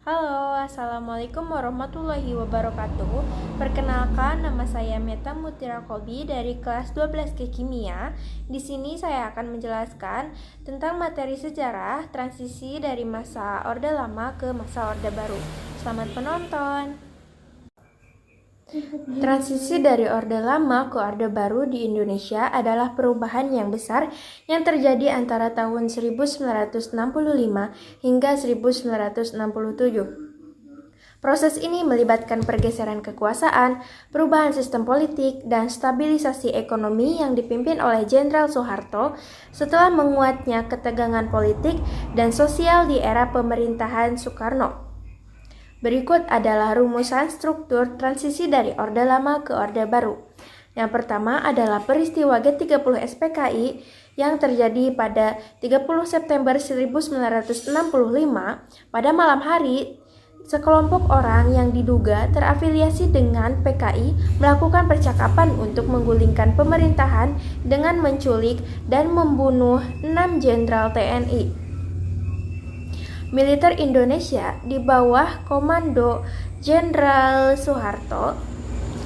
Halo, Assalamualaikum warahmatullahi wabarakatuh. Perkenalkan, nama saya Meta Mutira Kolbi dari kelas 12 Kimia. Di sini saya akan menjelaskan tentang materi sejarah transisi dari masa Orde Lama ke masa Orde Baru. Selamat penonton. Transisi dari Orde Lama ke Orde Baru di Indonesia adalah perubahan yang besar yang terjadi antara tahun 1965 hingga 1967. Proses ini melibatkan pergeseran kekuasaan, perubahan sistem politik, dan stabilisasi ekonomi yang dipimpin oleh Jenderal Soeharto setelah menguatnya ketegangan politik dan sosial di era pemerintahan Soekarno. Berikut adalah rumusan struktur transisi dari Orde Lama ke Orde Baru. Yang pertama adalah peristiwa G30 SPKI yang terjadi pada 30 September 1965. Pada malam hari, sekelompok orang yang diduga terafiliasi dengan PKI melakukan percakapan untuk menggulingkan pemerintahan dengan menculik dan membunuh 6 jenderal TNI. Militer Indonesia di bawah komando Jenderal Soeharto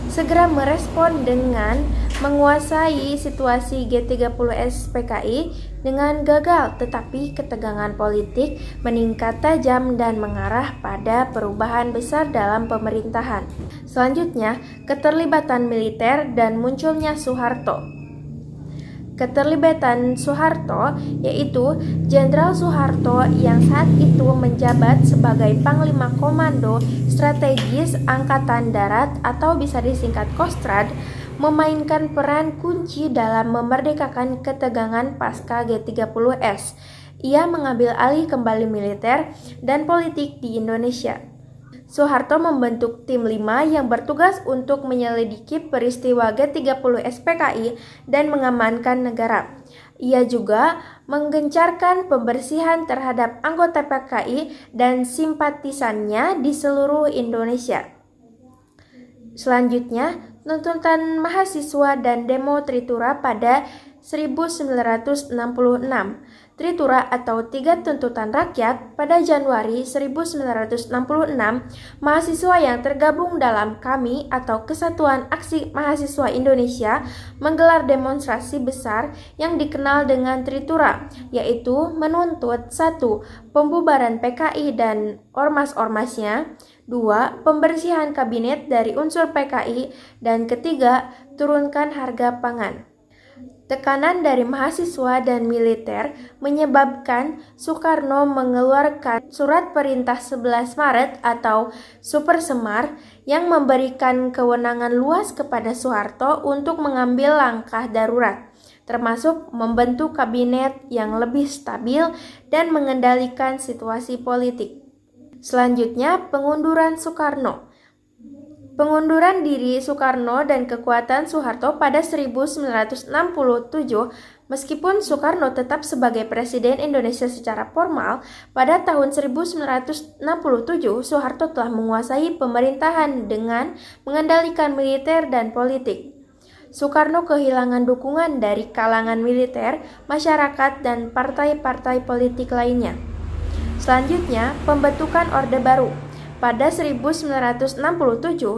segera merespon dengan menguasai situasi G30 SPKI dengan gagal, tetapi ketegangan politik meningkat tajam dan mengarah pada perubahan besar dalam pemerintahan. Selanjutnya, keterlibatan militer dan munculnya Soeharto. Keterlibatan Soeharto yaitu Jenderal Soeharto yang saat itu menjabat sebagai Panglima Komando Strategis Angkatan Darat atau bisa disingkat Kostrad, memainkan peran kunci dalam memerdekakan ketegangan pasca G30S. Ia mengambil alih kembali militer dan politik di Indonesia. Soeharto membentuk tim 5 yang bertugas untuk menyelidiki peristiwa G30 SPKI dan mengamankan negara. Ia juga menggencarkan pembersihan terhadap anggota PKI dan simpatisannya di seluruh Indonesia. Selanjutnya, tuntutan mahasiswa dan demo Tritura pada 1966. Tritura atau Tiga Tuntutan Rakyat pada Januari 1966, mahasiswa yang tergabung dalam KAMI atau Kesatuan Aksi Mahasiswa Indonesia menggelar demonstrasi besar yang dikenal dengan Tritura, yaitu menuntut 1. Pembubaran PKI dan ormas-ormasnya, 2. Pembersihan kabinet dari unsur PKI, dan ketiga, turunkan harga pangan. Tekanan dari mahasiswa dan militer menyebabkan Soekarno mengeluarkan Surat Perintah 11 Maret atau Super Semar yang memberikan kewenangan luas kepada Soeharto untuk mengambil langkah darurat, termasuk membentuk kabinet yang lebih stabil dan mengendalikan situasi politik. Selanjutnya, pengunduran Soekarno. Pengunduran diri Soekarno dan kekuatan Soeharto pada 1967, meskipun Soekarno tetap sebagai Presiden Indonesia secara formal, pada tahun 1967 Soeharto telah menguasai pemerintahan dengan mengendalikan militer dan politik. Soekarno kehilangan dukungan dari kalangan militer, masyarakat, dan partai-partai politik lainnya. Selanjutnya, pembentukan Orde Baru. Pada 1967,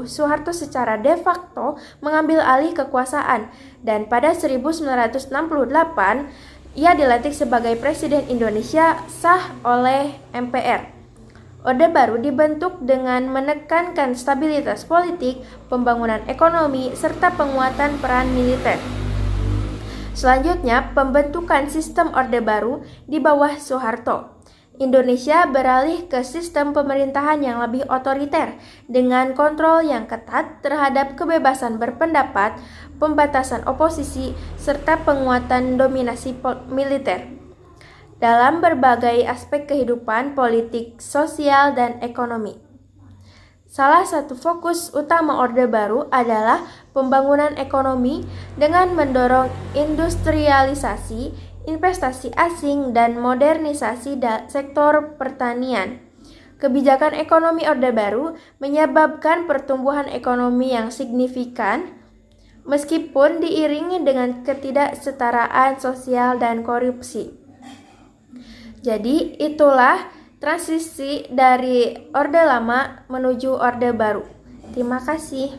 Soeharto secara de facto mengambil alih kekuasaan dan pada 1968 ia dilantik sebagai Presiden Indonesia sah oleh MPR. Orde Baru dibentuk dengan menekankan stabilitas politik, pembangunan ekonomi, serta penguatan peran militer. Selanjutnya, pembentukan sistem Orde Baru di bawah Soeharto. Indonesia beralih ke sistem pemerintahan yang lebih otoriter dengan kontrol yang ketat terhadap kebebasan berpendapat, pembatasan oposisi, serta penguatan dominasi militer dalam berbagai aspek kehidupan politik, sosial, dan ekonomi. Salah satu fokus utama Orde Baru adalah pembangunan ekonomi dengan mendorong industrialisasi, investasi asing, dan modernisasi sektor pertanian. Kebijakan ekonomi Orde Baru menyebabkan pertumbuhan ekonomi yang signifikan, meskipun diiringi dengan ketidaksetaraan sosial dan korupsi. Jadi, itulah transisi dari Orde Lama menuju Orde Baru. Terima kasih.